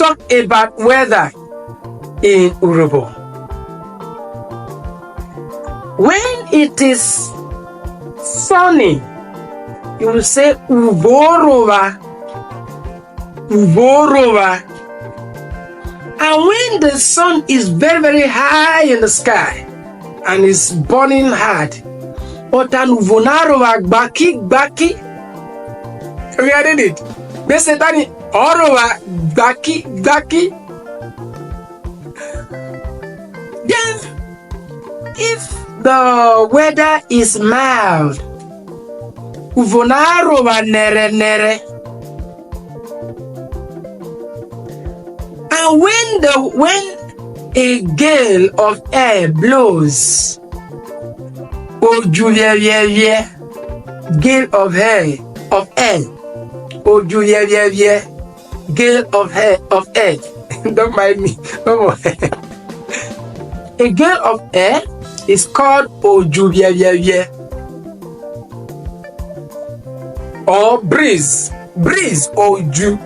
talk about weather in Urhobo. When it is sunny, you will say Urhobo. Urhobo. And when the sun is very, very high in the sky and is burning hard, Otan Uvonarova Baki. Have you heard it? Besetani Orova Baki. Then, if the weather is mild, Uvonarova Nere. And when a gale of air blows, gale of air, gale of air. Don't mind me. A gale of air is called Ojuvievie or breeze Oju.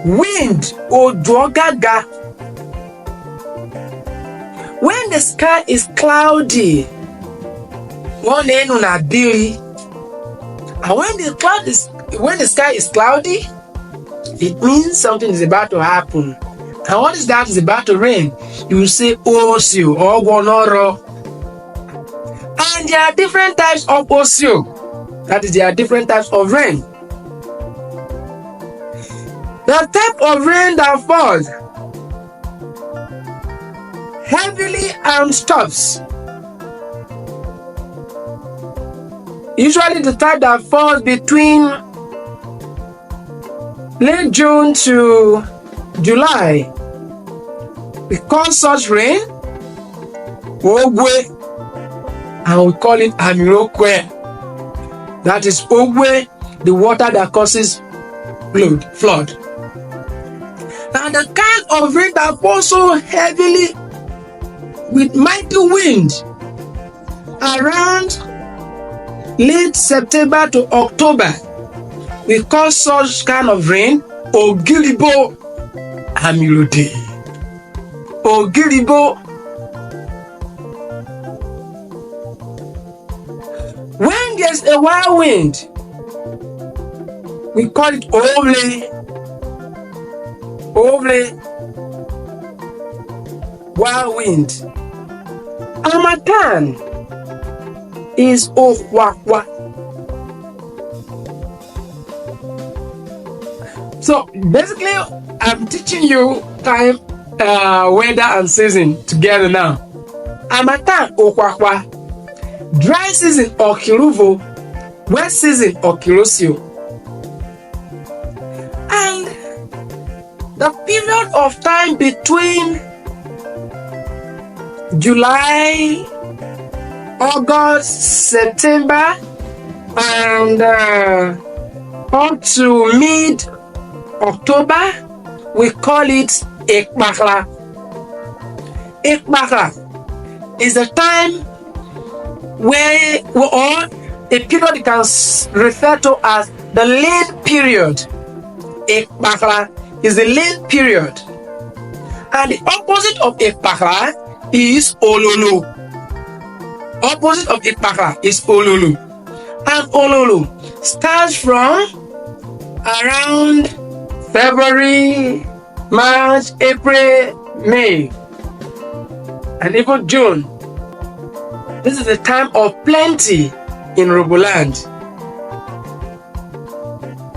Wind Ojuogaga. When the sky is cloudy, and when the sky is cloudy, it means something is about to happen. And what is that? Is about to rain. You will say Osio or Gonoro. And there are different types of Osio. That is, there are different types of rain. The type of rain that falls heavily and stops. Usually the type that falls between late June to July. We call such rain Ogwe, and we call it Amirokwe. That is Ogwe, the water that causes flood. Now the kind of rain that falls so heavily with mighty wind around late September to October, we call such kind of rain Ogilibo Amilode. Ogilibo. When there's a wild wind, we call it Ovle. Wild wind. Harmattan is Ohwakwa. So basically, I'm teaching you time, weather and season together now. Harmattan Ohwakwa. Dry season Okiruvo. Wet season Okirosio. And the period of time between July, August, September, and up to mid-October, we call it Ekbakla. Ekbakla is the time where, or a period you can refer to as the lean period. Ekbakla is the lean period. And the opposite of Ekbakla is Ololo. Opposite of Ekbakla is Ololo. And Ololo starts from around February, March, April, May, and even June. This is a time of plenty in Urhoboland.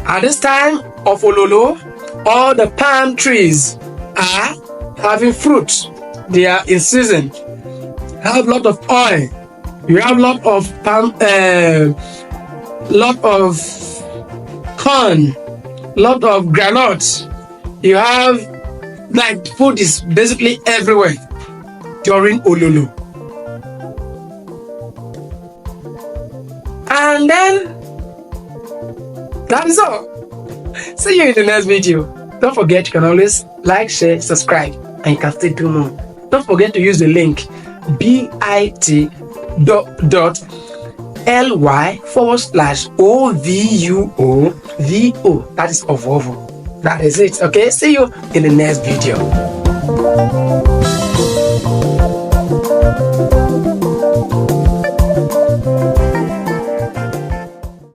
At this time of Ololo, all the palm trees are having fruit. They are in season. You have a lot of oil. You have a lot of corn, lot of granules. You have, like, food is basically everywhere during Ololo. And then that is all. See you in the next video. Don't forget, you can always like, share, subscribe, and you can still do more. Don't forget to use the link bit.ly ly/OVUOVO. That is Urhobo. That is it. Okay, see you in the next video.